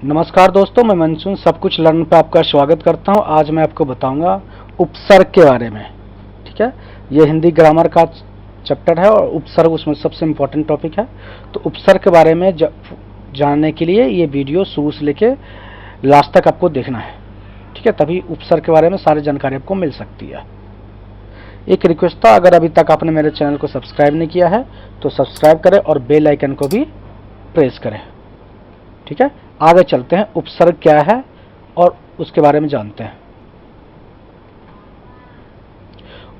नमस्कार दोस्तों, मैं मंसून सब कुछ लर्न पे आपका स्वागत करता हूं। आज मैं आपको बताऊंगा उपसर्ग के बारे में। ठीक है, ये हिंदी ग्रामर का चैप्टर है और उपसर्ग उसमें सबसे इम्पोर्टेंट टॉपिक है। तो उपसर्ग के बारे में जानने के लिए ये वीडियो शुरू से लेके लास्ट तक आपको देखना है। ठीक है, तभी उपसर्ग के बारे में सारी जानकारी आपको मिल सकती है। एक रिक्वेस्ट था, अगर अभी तक आपने मेरे चैनल को सब्सक्राइब नहीं किया है तो सब्सक्राइब करें और बेल आइकन को भी प्रेस करें। ठीक है, आगे चलते हैं। उपसर्ग क्या है और उसके बारे में जानते हैं।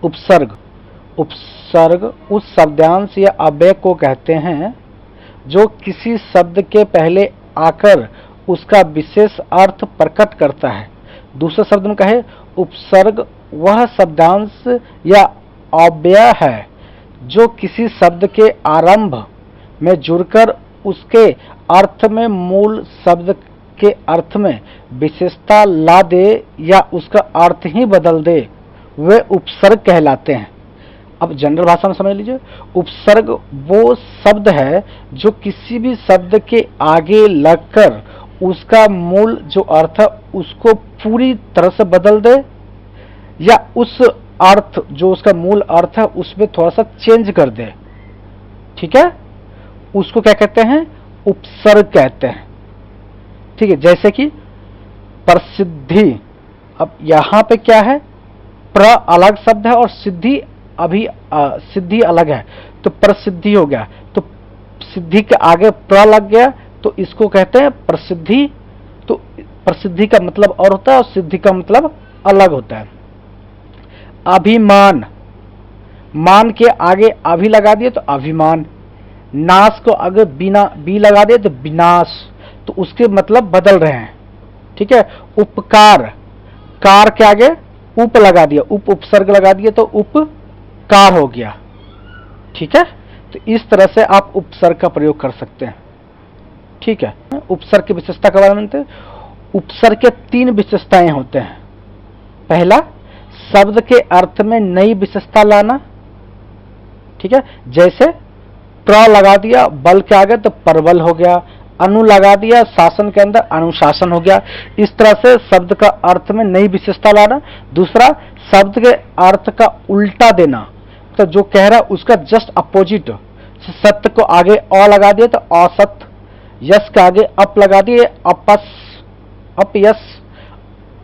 उपसर्ग उस शब्दांश या अव्यय को कहते हैं जो किसी शब्द के पहले आकर उसका विशेष अर्थ प्रकट करता है। दूसरे शब्द में कहे, उपसर्ग वह शब्दांश या अव्यय है जो किसी शब्द के आरंभ में जुड़कर उसके अर्थ में मूल शब्द के अर्थ में विशेषता ला दे या उसका अर्थ ही बदल दे, वे उपसर्ग कहलाते हैं। अब जनरल भाषा में समझ लीजिए, उपसर्ग वो शब्द है जो किसी भी शब्द के आगे लगकर उसका मूल जो अर्थ है उसको पूरी तरह से बदल दे या उस अर्थ जो उसका मूल अर्थ है उसमें थोड़ा सा चेंज कर दे। ठीक है, उसको क्या कहते हैं? उपसर्ग कहते हैं। ठीक है, जैसे कि प्रसिद्धि। अब यहां पे क्या है, प्र अलग शब्द है और सिद्धि अभी सिद्धि अलग है, तो प्रसिद्धि हो गया। तो सिद्धि के आगे प्र लग गया तो इसको कहते हैं प्रसिद्धि। तो प्रसिद्धि का मतलब और होता है और सिद्धि का मतलब अलग होता है। अभिमान, मान के आगे अभी लगा दिए तो अभिमान। नाश को अगर बिना बी लगा दे तो विनाश, तो उसके मतलब बदल रहे हैं। ठीक है, उपकार, कार के आगे उप लगा दिया, उपसर्ग लगा दिया तो उपकार हो गया। ठीक है, तो इस तरह से आप उपसर्ग का प्रयोग कर सकते हैं। ठीक है, उपसर्ग की विशेषता के बारे में जानते हैं। उपसर्ग के 3 विशेषताएं होते हैं। पहला, शब्द के अर्थ में नई विशेषता लाना। ठीक है, जैसे प्र लगा दिया बल के आगे तो परबल हो गया, अनु लगा दिया शासन के अंदर अनुशासन हो गया। इस तरह से शब्द का अर्थ में नई विशेषता लाना। दूसरा, शब्द के अर्थ का उल्टा देना, तो जो कह रहा है उसका जस्ट अपोजिट। सत्य को आगे अ लगा दिया तो असत्य, यश के आगे अप लगा दिए अपस अपयश।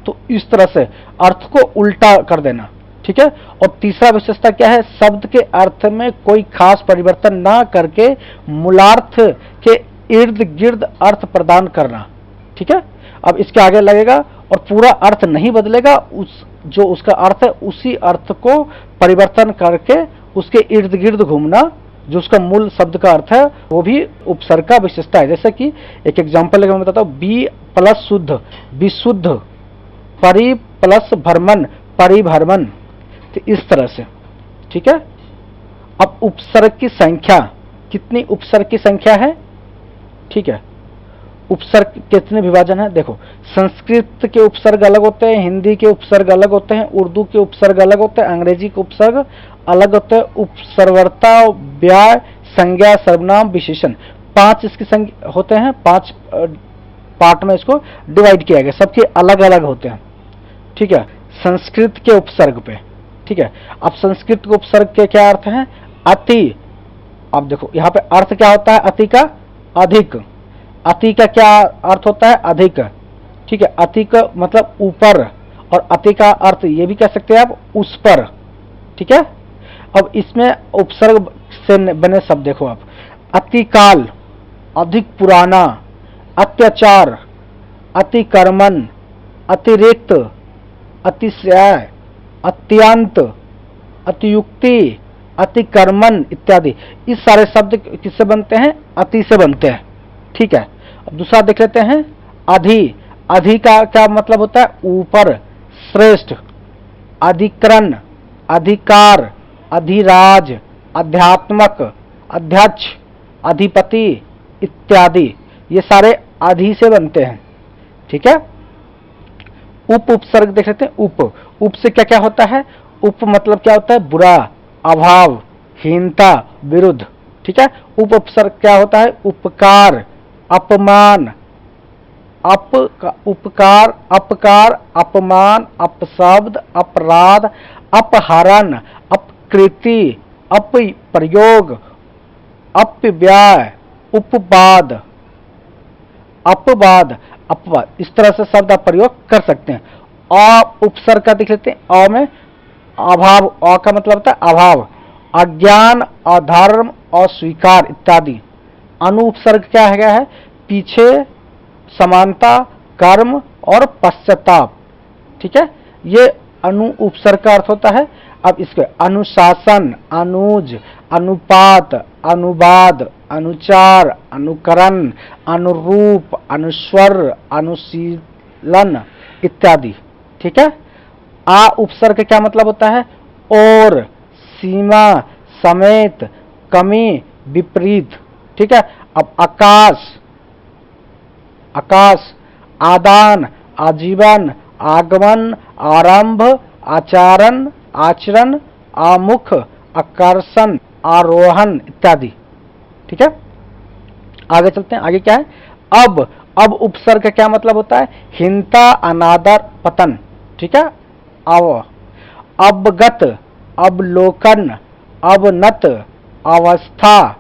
तो इस तरह से अर्थ को उल्टा कर देना। ठीक है, और तीसरा विशेषता क्या है, शब्द के अर्थ में कोई खास परिवर्तन ना करके मूलार्थ के इर्द गिर्द अर्थ प्रदान करना। ठीक है, अब इसके आगे लगेगा और पूरा अर्थ नहीं बदलेगा, जो उसका अर्थ है उसी अर्थ को परिवर्तन करके उसके इर्द गिर्द घूमना, जो उसका मूल शब्द का अर्थ है वो भी उपसर्ग का विशेषता है। जैसे कि एक एग्जाम्पल लेकर मैं बताता हूँ, बी प्लस शुद्ध विशुद्ध, परि प्लस भ्रमण परिभ्रमण। तो इस तरह से। ठीक है, अब उपसर्ग की संख्या, कितनी उपसर्ग की संख्या है? ठीक है, उपसर्ग कितने विभाजन है देखो। संस्कृत के उपसर्ग अलग होते हैं, हिंदी के उपसर्ग अलग होते हैं, उर्दू के उपसर्ग अलग होते हैं, अंग्रेजी के उपसर्ग अलग होते हैं। उपसर्गता, व्याय, संज्ञा, सर्वनाम, विशेषण, 5 इसकी संख्या होते हैं। 5 पार्ट में इसको डिवाइड किया गया, सबके अलग अलग होते हैं। ठीक है, संस्कृत के उपसर्ग पे। ठीक है, अब संस्कृत के उपसर्ग के क्या अर्थ हैं? अति। अब देखो यहाँ पे अर्थ क्या होता है अति का? अधिक। अति का क्या अर्थ होता है? अधिक। ठीक है, अति का मतलब ऊपर, और अति का अर्थ ये भी कह सकते हैं आप उस पर। ठीक है, अब इसमें उपसर्ग से बने शब्द देखो आप। अतिकाल, अधिक पुराना, अत्याचार, अतिक्रमण, अतिरिक्त, अतिशय, अत्यंत, अतियुक्ति, अतिक्रमण इत्यादि। इस सारे शब्द किससे बनते हैं? अति से बनते हैं। ठीक है, अब दूसरा देख लेते हैं, अधि। अधि का क्या मतलब होता है? ऊपर, श्रेष्ठ, अधिकरण, अधिकार, अधिराज, अध्यात्मक, अध्यक्ष, अधिपति इत्यादि। ये सारे अधि से बनते हैं। ठीक है, उप उपसर्ग देख लेते हैं। उप से क्या क्या होता है? उप मतलब क्या होता है? बुरा, अभाव, हीनता, विरुद्ध। ठीक है, उप उपसर्ग क्या होता है? उपकार, अपमान, उपकार, अपकार, अपमान, अपशब्द, अपराध, अपहरण, अपकृति, अपप्रयोग, अपव्यय, उपवाद, अपवाद, अपवाद, इस तरह से शब्द आप प्रयोग कर सकते हैं। अ उपसर्ग का देख लेते हैं। अ में अभाव, अ का मतलब होता है अभाव, अज्ञान, अधर्म, अस्वीकार इत्यादि। अनु उपसर्ग क्या है? पीछे, समानता, कर्म और पश्चाताप। ठीक है, ये अनु उपसर्ग का अर्थ होता है। अब इसके अनुशासन, अनुज, अनुपात, अनुवाद, अनुचार, अनुकरण, अनुरूप, अनुस्वर, अनुशीलन इत्यादि। ठीक है। आ उपसर्ग क्या मतलब होता है? और, सीमा, समेत, कमी, विपरीत। ठीक है। अब आकाश, आकाश, आदान, आजीवन, आगमन, आरंभ, आचरण, आचरण, आमुख, आकर्षण, आरोहण इत्यादि। ठीक है। आगे चलते हैं। आगे क्या है? अब उपसर्ग का क्या मतलब होता है? हिंसा, अनादर, पतन। ठीक है। अवगत, अवलोकन, अवनत, अवस्था,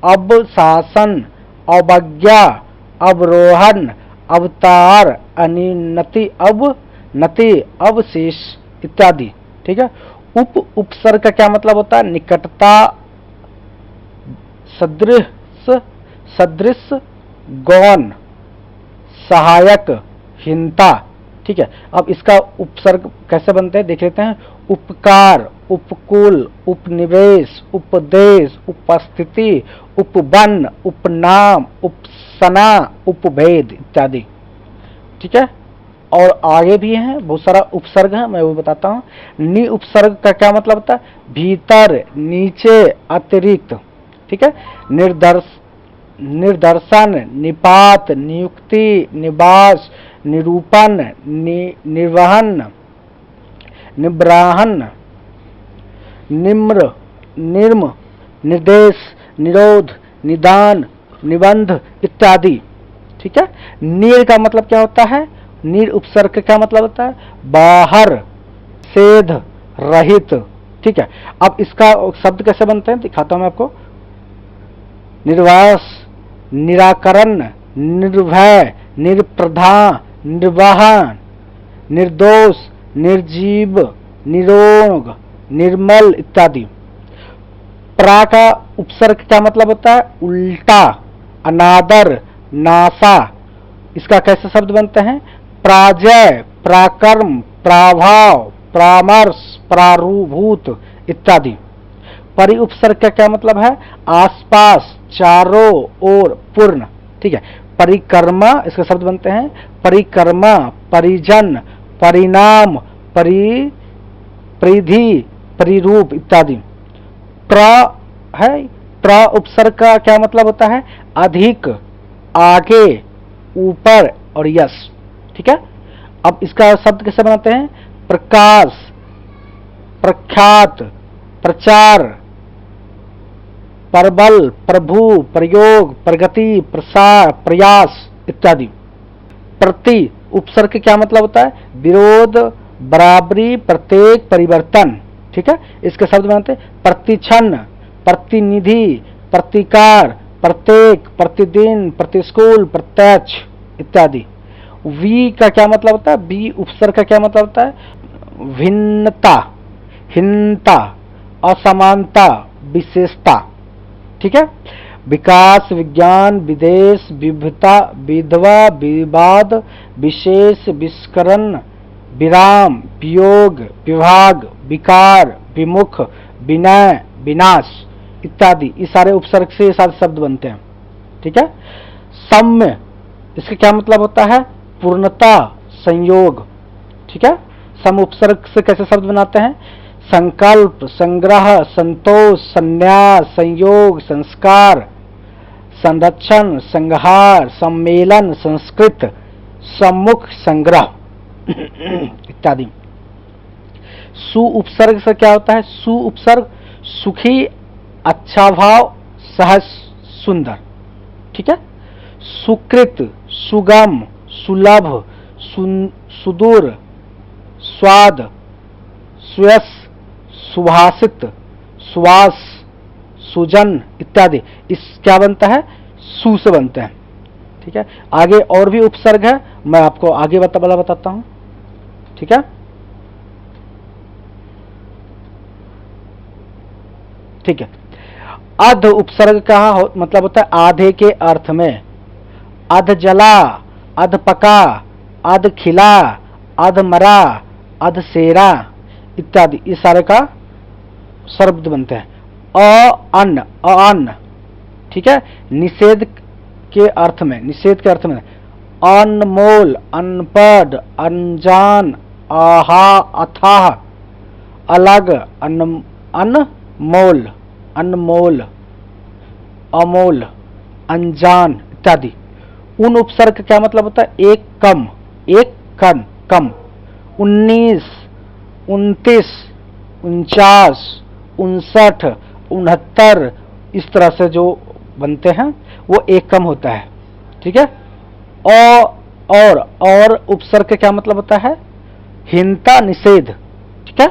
अवशासन, अवज्ञा, अवरोहण, अवतार, अनिनति, अवनति, अवशेष इत्यादि। ठीक है। उपसर्ग का क्या मतलब होता है? निकटता, सदृश, गौण, सहायक, हिंता। ठीक है। अब इसका उपसर्ग कैसे बनते हैं देख लेते हैं। उपकार, उपकुल, उपनिवेश, उपदेश, उपस्थिति, उपवन, उपनाम, उपसना, उपभेद इत्यादि। ठीक है। और आगे भी है, बहुत सारा उपसर्ग है, मैं वो बताता हूँ। नि उपसर्ग का क्या मतलब होता है? भीतर, नीचे, अतिरिक्त। ठीक है। निर्दर्शन, निपात, नियुक्ति, निवास, निरूपण, निर्वहन, निब्राहन, निम्र, निर्म, निर्देश, निरोध, निदान, निबंध इत्यादि। ठीक है। नीर का मतलब क्या होता है? नीर उपसर्ग का क्या मतलब होता है? बाहर, सेध, रहित। ठीक है। अब इसका शब्द कैसे बनते हैं दिखाता हूं मैं आपको। निर्वास, निराकरण, निर्भय, निर्प्रधा, निर्वाहन, निर्दोष, निर्जीव, निरोग, निर्मल इत्यादि। प्रा का उपसर्ग क्या मतलब होता है? उल्टा, अनादर, नासा। इसका कैसे शब्द बनते हैं? प्राजय, प्राकर्म, प्राभाव, परामर्श, प्रारूभूत इत्यादि। परि उपसर्ग का क्या मतलब है? आसपास, चारों ओर, पूर्ण। ठीक है। परिक्रमा, इसके शब्द बनते हैं परिक्रमा, परिजन, परिणाम, परिधि, परिरूप इत्यादि। प्र है, प्र उपसर्ग का क्या मतलब होता है? अधिक, आगे, ऊपर और यश। ठीक है। अब इसका शब्द कैसे बनाते हैं? प्रकाश, प्रख्यात, प्रचार, परबल, प्रभु, प्रयोग, प्रगति, प्रसार, प्रयास इत्यादि। प्रति उपसर्ग क्या मतलब होता है? विरोध, बराबरी, प्रत्येक, परिवर्तन। ठीक है। इसके शब्द बनाते हैं प्रतिक्षण, प्रतिनिधि, प्रतिकार, प्रत्येक, प्रतिदिन, प्रतिकूल, प्रत्यक्ष इत्यादि। वी का क्या मतलब होता है? वी उपसर्ग का क्या मतलब होता है? भिन्नता, हीनता, असमानता, विशेषता। ठीक है। विकास, विज्ञान, विदेश, विविधता, विधवा, विवाद, विशेष, विस्करण, विराम, वियोग, विभाग, विकार, विमुख, विनय, विनाश इत्यादि। इस सारे उपसर्ग से ये सारे शब्द बनते हैं। ठीक है। सम्य, इसका क्या मतलब होता है? पूर्णता, संयोग। ठीक है। सम उपसर्ग से कैसे शब्द बनाते हैं? संकल्प, संग्रह, संतोष, संन्यास, संयोग, संस्कार, संरक्षण, संहार, सम्मेलन, संस्कृत, सम्मुख, संग्रह इत्यादि। सु उपसर्ग से क्या होता है? सु उपसर्ग सुखी, अच्छा भाव, सहज, सुंदर। ठीक है। सुकृत, सुगम, सुलभ, सुदूर, स्वाद, सुयस, सुभाषित, सुवास, सुजन इत्यादि। इस क्या बनता है? सु से बनते हैं। ठीक है, आगे और भी उपसर्ग है, मैं आपको आगे बताता हूं। ठीक है, ठीक है। अध उपसर्ग का मतलब होता है आधे के अर्थ में। अध जला, अध पका, अध खिला, अध मरा, अध सेरा इत्यादि, इस सारे का शब्द बनते हैं। अन्न, अन्न। ठीक है, निषेध के अर्थ में, निषेध के अर्थ में अनमोल, अनपढ़, अनजान, आहा, अथाह, अलग, अनमोल, अनमोल, अमोल, अनजान इत्यादि। उन उपसर्ग का क्या मतलब होता है? एक कम, एक कम, कम। 19, 29, 49, 59, 69 इस तरह से जो बनते हैं वो एक कम होता है। ठीक है, और उपसर्ग का क्या मतलब होता है? हीनता, निषेध। ठीक है,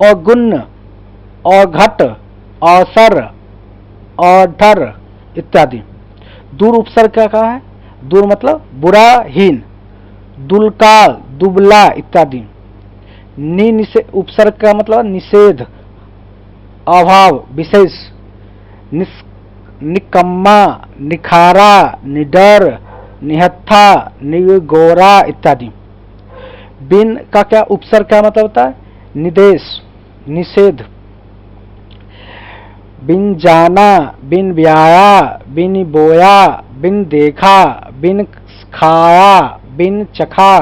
अगुण, अघट, अवसर, अधर इत्यादि। दूर उपसर्ग का कहा है? दूर मतलब बुरा, हीन, दुलकाल, दुबला इत्यादि। उपसर्ग का मतलब निषेध, अभाव, विशेष, निकम्मा, निखारा, निडर, निहत्था, निगोरा इत्यादि। बिन का क्या उपसर्ग का मतलब होता है? निदेश, निषेध। बिन जाना, बिन ब्याया, बिन बोया, बिन देखा, बिन खाया, बिन चखा,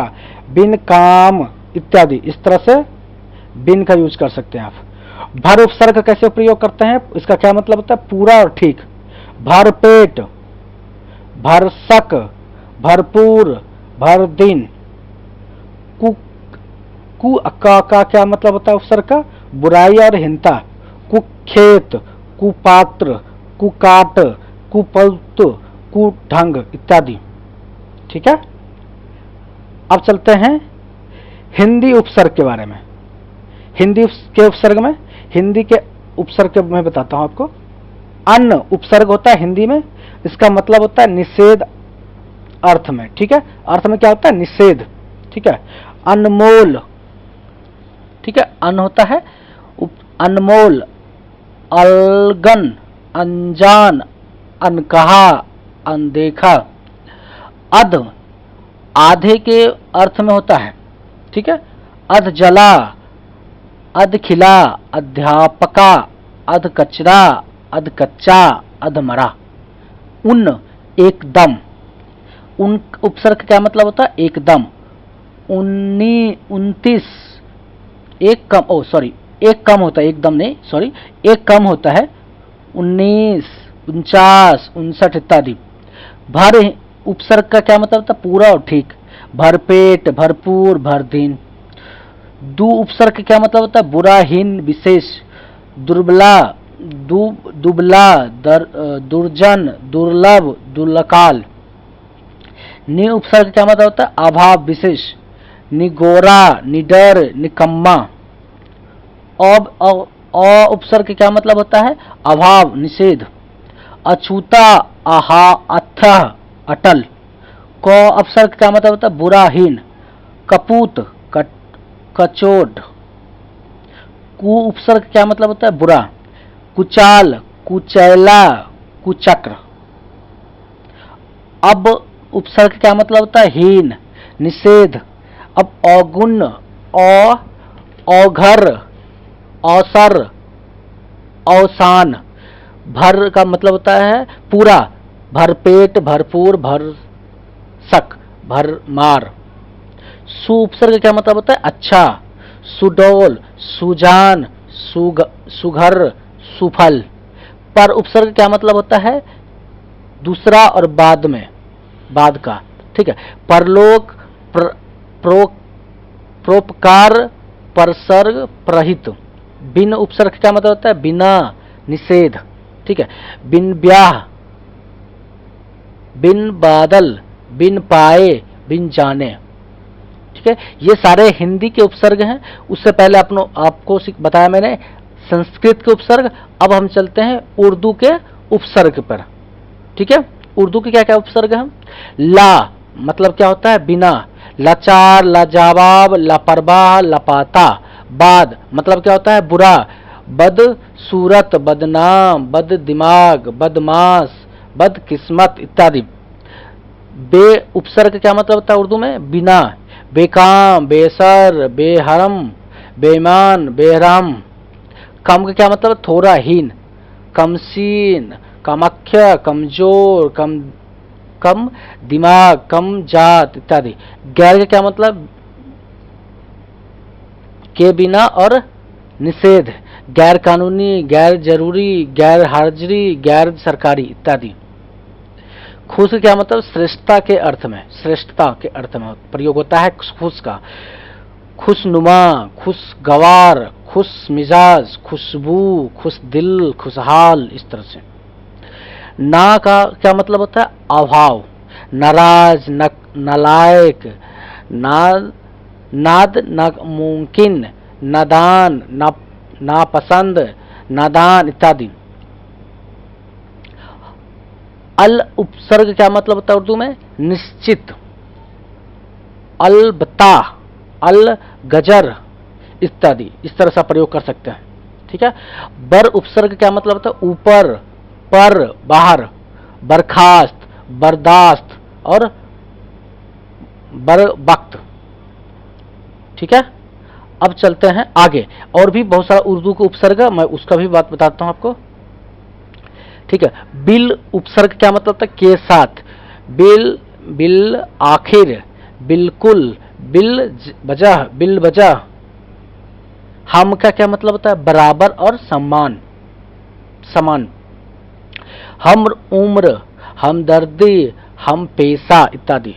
बिन काम इत्यादि। इस तरह से बिन का यूज कर सकते हैं आप। भर उपसर्ग कैसे प्रयोग करते हैं? इसका क्या मतलब होता है? पूरा और ठीक। भर पेट, भरसक, भरपूर, भर दिन। कु का क्या मतलब होता है उपसर्ग का? बुराई और हीनता। कुखेत, कुपात्र, कुकाट, कुपौत, कुढंग इत्यादि। ठीक है, अब चलते हैं हिंदी उपसर्ग के बारे में। हिंदी के उपसर्ग में, हिंदी के उपसर्ग में बताता हूं आपको। अन्न उपसर्ग होता है हिंदी में, इसका मतलब होता है निषेध अर्थ में। ठीक है, अर्थ में क्या होता है? निषेध। ठीक है, अनमोल। ठीक है, अन्न होता है अनमोल, अलगन, अनजान, अनकहा, अनदेखा। अध आधे के अर्थ में होता है। ठीक है, अध जला, अध खिला, अध्यापका, अध कचरा, अध कच्चा, अध मरा। उन एकदम, उन उपसर्ग क्या मतलब होता है? एकदम। 29 एक कम, एक कम होता है, एकदम नहीं, सॉरी, एक कम होता है। 19, 49, 59 इत्यादि। भर उपसर्ग का क्या मतलब होता है? पूरा और ठीक। भरपेट, भरपूर, भर दिन। दु उपसर्ग क्या मतलब होता है? बुरा, हीन, विशेष। दुर्बला, दुबला, दुर्जन, दुर्लभ, दुर्लकाल। नि उपसर्ग क्या मतलब होता है? अभाव, विशेष। निगोरा, निडर, निकम्मा। उपसर्ग क्या मतलब होता है? अभाव, निषेध। अछूता, आहा, अथः, अटल। क उपसर्ग क्या मतलब होता है? बुरा, हीन। कपूत, कचोट। कु उपसर्ग क्या मतलब होता है? बुरा। कुचाल, कुचैला, कुचक्र। अब उपसर्ग क्या मतलब होता है? हीन, निषेध। अब अगुण, औघर, अवसर, अवसान। भर का मतलब होता है पूरा, भरपेट, भरपूर, भरसक, भरमार। सु उपसर्ग क्या मतलब होता है? अच्छा, सुडौल, सुजान, सुघर, सुफल। पर उपसर्ग क्या मतलब होता है? दूसरा और बाद में, बाद का। ठीक है, परलोक, प्रोपकार, परसर्ग, प्रहित। बिन उपसर्ग क्या मतलब होता है? बिना, निषेध। ठीक है, बिन ब्याह, बिन बादल, बिन पाए, बिन जाने। ठीक है, ये सारे हिंदी के उपसर्ग हैं। उससे पहले आपको बताया मैंने संस्कृत के उपसर्ग। अब हम चलते हैं उर्दू के उपसर्ग पर। ठीक है, उर्दू के क्या क्या उपसर्ग हैं? ला मतलब क्या होता है? बिना। लाचार, लाजवाब, लापरवाह, लापता। बाद मतलब क्या होता है? बुरा। बद सूरत, बदनाम, बद दिमाग, बदमाश, बदकिस्मत इत्यादि। बे उपसर्ग क्या मतलब होता है उर्दू में? बिना। बेकाम, बेसर, बेहरम, बेईमान, बेरहम। कम का क्या मतलब? थोड़ा, हीन। कमसीन, कामाख्या, कमजोर, कम दिमाग, कम जात इत्यादि। गैर का क्या मतलब? के बिना और निषेध। गैर कानूनी, गैर जरूरी, गैर हाजिरी, गैर सरकारी इत्यादि। खुश क्या मतलब? श्रेष्ठता के अर्थ में, श्रेष्ठता के अर्थ में प्रयोग होता है खुश का। खुशनुमा, खुशगवार, खुश मिजाज, खुशबू, खुश दिल, खुशहाल, इस तरह से। ना का क्या मतलब होता है? अभाव। नाराज, नालायक, नाद, नामुमकिन, नादान, नापसंद, नादान इत्यादि। अल उपसर्ग क्या मतलब होता है उर्दू में? निश्चित। अलबत्ता, अल गजर इत्यादि। इस तरह से प्रयोग कर सकते हैं। ठीक है, बर उपसर्ग क्या मतलब होता है? ऊपर, पर, बाहर। बर्खास्त, बर्दाश्त और बर वक्त। ठीक है, अब चलते हैं आगे। और भी बहुत सारा उर्दू का उपसर्ग है, मैं उसका भी बात बताता हूं आपको। ठीक है, बिल उपसर्ग क्या मतलब होता है? के साथ। बिल, बिल आखिर, बिल्कुल, बिल वजह, बिल वजह। हम का क्या मतलब होता है? बराबर और समान, समान। हम उम्र, हमदर्दी, हम पेशा इत्यादि।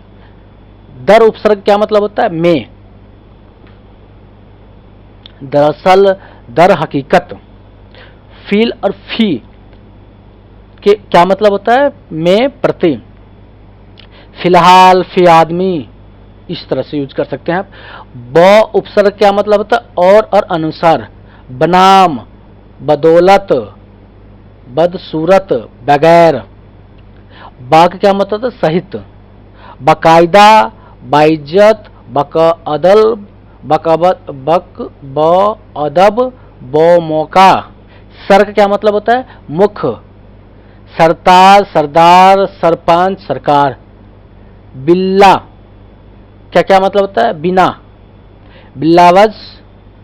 दर उपसर्ग क्या मतलब होता है? में। दरअसल, दर हकीकत। फील और फी के क्या मतलब होता है? में, प्रति। फिलहाल, फी आदमी, इस तरह से यूज कर सकते हैं आप। ब उपसर्ग क्या मतलब होता है? और अनुसार। बनाम, बदौलत, बदसूरत, बगैर। बाक क्या मतलब होता है? सहित। बाकायदा, बाइज्जत, बकअदल, बकअदब, बमौका। सर का क्या मतलब होता है? मुख। सरताज, सरदार, सरपंच, सरकार। बिल्ला क्या क्या मतलब होता है? बिना। बिल्लावज,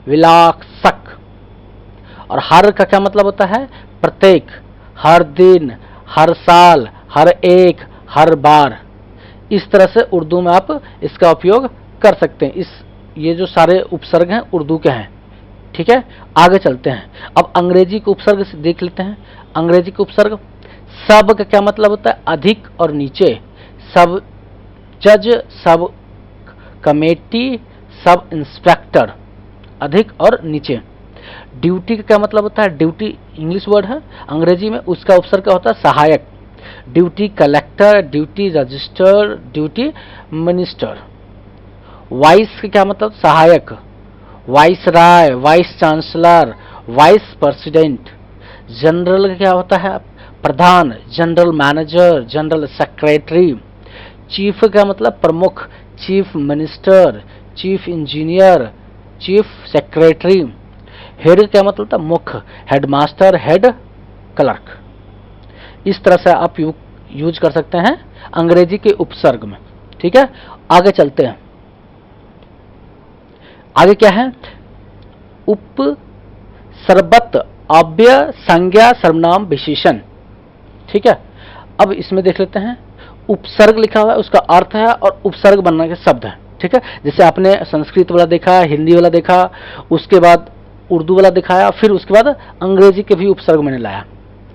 विलासक। और हर का क्या मतलब होता है? प्रत्येक, हर दिन, हर साल, हर एक, हर बार। इस तरह से उर्दू में आप इसका उपयोग कर सकते हैं। ये जो सारे उपसर्ग हैं उर्दू के हैं। ठीक है, आगे चलते हैं। अब अंग्रेजी के उपसर्ग से देख लेते हैं। अंग्रेजी के उपसर्ग। सब का क्या मतलब होता है? अधिक और नीचे। सब जज, सब कमेटी, सब इंस्पेक्टर, अधिक और नीचे। ड्यूटी का क्या मतलब होता है? ड्यूटी इंग्लिश वर्ड है, अंग्रेजी में उसका उपसर्ग क्या होता है? सहायक। Duty collector, duty register, duty minister. Vice का क्या मतलब? सहायक। Viceroy, vice chancellor, vice president. General का क्या होता है? प्रधान, general manager, general secretary. Chief का मतलब प्रमुख, chief minister, chief engineer, chief secretary. Head क्या मतलब होता है? मुख्य, हेडमास्टर, हेड क्लर्क। इस तरह से आप यूज कर सकते हैं अंग्रेजी के उपसर्ग में। ठीक है, आगे चलते हैं। आगे क्या है? उपसर्गत, अव्यय, संज्ञा, सर्वनाम, विशेषण। ठीक है, अब इसमें देख लेते हैं। उपसर्ग लिखा हुआ है, उसका अर्थ है और उपसर्ग बनने के शब्द है। ठीक है, जैसे आपने संस्कृत वाला देखा, हिंदी वाला देखा, उसके बाद उर्दू वाला दिखाया, फिर उसके बाद अंग्रेजी के भी उपसर्ग मैंने लाया।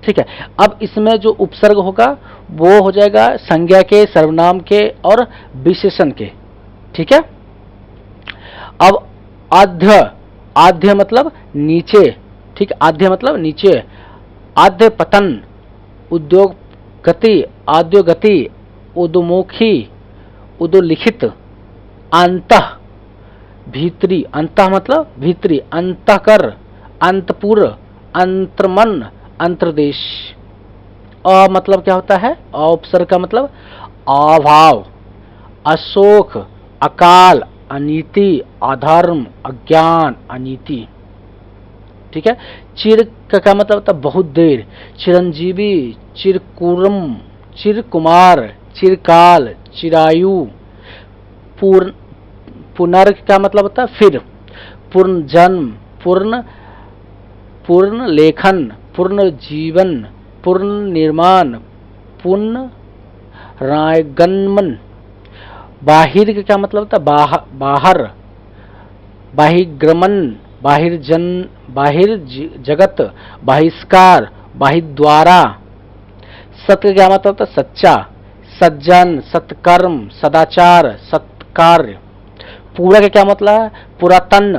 ठीक है, अब इसमें जो उपसर्ग होगा वो हो जाएगा संज्ञा के, सर्वनाम के और विशेषण के। ठीक है, अब आद्य, आद्य मतलब नीचे। ठीक, आद्य मतलब नीचे। आद्य पतन, उद्योग गति, आद्य गति, उद्मुखी, उदलिखित, अंतः भीतरी, अंतः मतलब भीतरी, अंतःकर, अंतपुर, अंतर्मन, अंतर्देश। अ मतलब क्या होता है, अ उपसर्ग का मतलब अभाव, अशोक, अकाल, अनीति, अधर्म, अज्ञान, अनीति। ठीक है। चिर का क्या मतलब होता है, बहुत देर, चिरंजीवी, चिरकुरम, चिरकुमार, चिरकाल, चिरायु। पूर्ण, पुनर् का मतलब होता है फिर, पूर्ण जन्म, पूर्ण, पूर्ण लेखन, पूर्ण जीवन, पूर्ण निर्माण, पूर्ण रायगन्मन। बाहिर का क्या मतलब होता है, बाहर, बाहिर्गमन, बाहिर जगत, बहिष्कार, बाहिद्वारा। सत्य क्या मतलब होता है, सच्चा, सज्जन, सत्कर्म, सदाचार, सत्कार्य। पूरा का क्या मतलब है, पुरातन,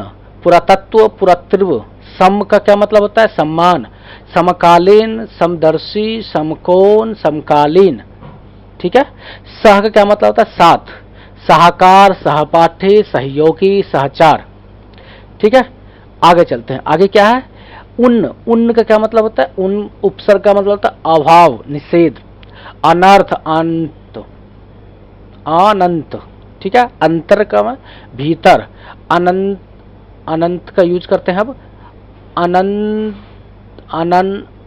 पुरातत्व, पुरातत्व। सम का क्या मतलब होता है, सम्मान, समकालीन, समदर्शी, समकोण, समकालीन। ठीक है। सह का क्या मतलब होता है, साथ, सहकार, सहपाठी, सहयोगी, सहचार। ठीक है। आगे चलते हैं, आगे क्या है, उन का क्या मतलब होता है, उन उपसर्ग का मतलब होता है अभाव, निषेध, अनर्थ, अंत, अनंत। ठीक है। अंतर का भीतर, अनंत, अनंत का यूज करते हैं अब, अनंत,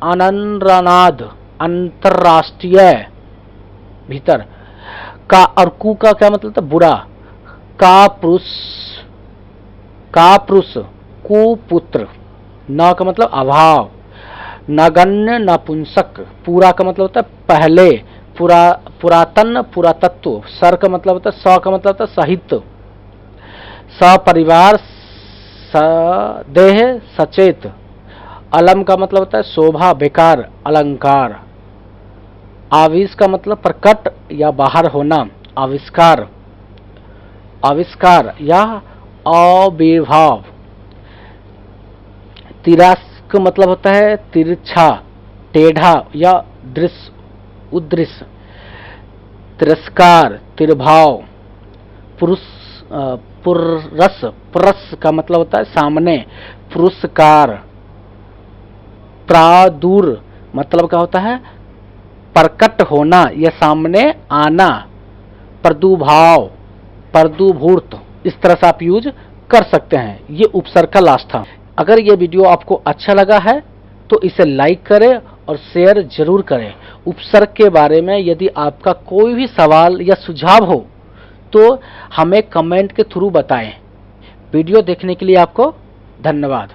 अनन्नाद, अंतरराष्ट्रीय, भीतर। का और कु का क्या मतलब होता है, बुरा, का पुरुष, का पुरुष, कुपुत्र। न का मतलब अभाव, नगण्य, नपुंसक। पूरा का मतलब होता है पहले, पुरातन, पुरातत्व। सर का मतलब होता है, स का मतलब होता है साहित्य, सपरिवार, सदेह, सचेत। अलम का मतलब होता है शोभा, बेकार, अलंकार। आविष का मतलब प्रकट या बाहर होना, आविष्कार, आविष्कार या आविर्भाव। तिरस्कार का मतलब होता है तिरछा, टेढ़ा या दृश्य, उदृश्य। तिरस्कार, तिरभाव। पुरुष, पुरस, पुरस का मतलब होता है सामने, पुरस्कार। प्रादुर मतलब क्या होता है, प्रकट होना या सामने आना, प्रदुभाव, प्रदुभूत। इस तरह से आप यूज कर सकते हैं। ये उपसर्ग का लास्ट था। अगर ये वीडियो आपको अच्छा लगा है तो इसे लाइक करें और शेयर जरूर करें। उपसर्ग के बारे में यदि आपका कोई भी सवाल या सुझाव हो तो हमें कमेंट के थ्रू बताएं। वीडियो देखने के लिए आपको धन्यवाद।